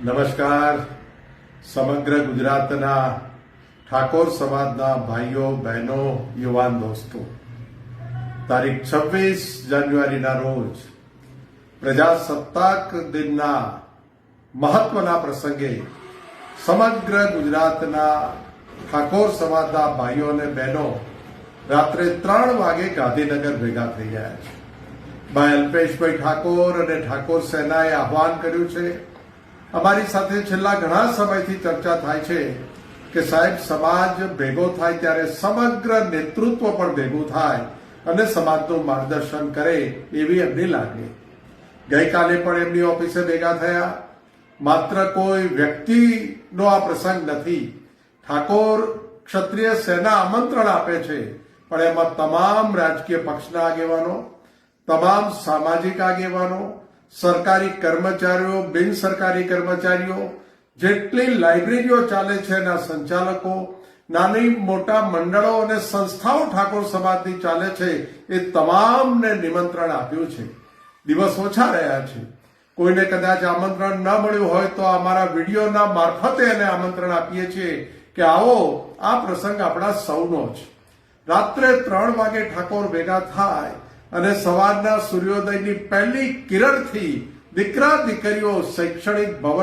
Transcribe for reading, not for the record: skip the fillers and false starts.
નમસ્કાર. સમગ્ર ગુજરાતના ઠાકોર સમાજના ભાઈઓ બહેનો યુવાન દોસ્તો, તારીખ 26 જાન્યુઆરીના રોજ પ્રજાસત્તાક દિનના મહત્વના પ્રસંગે સમગ્ર ગુજરાતના ઠાકોર સમાજના ભાઈઓ અને બહેનો રાત્રે 3 વાગે ગાંધીનગર ભેગા થઈ ગયા છે. ભાઈ અલ્પેશભાઈ ઠાકોર અને ઠાકોર સેનાએ આહવાન કર્યું છે. અમારી સાથે છેલ્લા ઘણા સમયથી ચર્ચા થાય છે કે સાહેબ, સમાજ ભેગો થાય ત્યારે સમગ્ર નેતૃત્વ પણ ભેગું થાય અને સમાજનું માર્ગદર્શન કરે એવી એમની લાગણી. ગઈકાલે પણ એમની ઓફિસે ભેગા થયા. માત્ર કોઈ વ્યક્તિનો આ પ્રસંગ નથી. ઠાકોર ક્ષત્રિય સેના આમંત્રણ આપે છે, પણ એમાં તમામ રાજકીય પક્ષના આગેવાનો, તમામ સામાજિક આગેવાનો, સરકારી કર્મચારીઓ, બિન સરકારી કર્મચારીઓ, જેટલી લાઇબ્રેરીઓ ચાલે છે એના સંચાલકો, નાની મોટા મંડળો અને સંસ્થાઓ ઠાકોર સમાજની ચાલે છે, એ તમામને નિમંત્રણ આપ્યું છે. દિવસ ઓછા રહ્યા છે. કોઈને કદાચ આમંત્રણ ન મળ્યું હોય તો અમારા વિડીયોના મારફતે એને આમંત્રણ આપીએ છીએ કે આવો, આ પ્રસંગ આપણા સૌનો છે. રાત્રે 3 વાગે ઠાકોર ભેગા થાય અને સવારના સૂર્યોદયની પહેલી કિરણથી દીકરા દીકરીઓ શૈક્ષણિક ભવન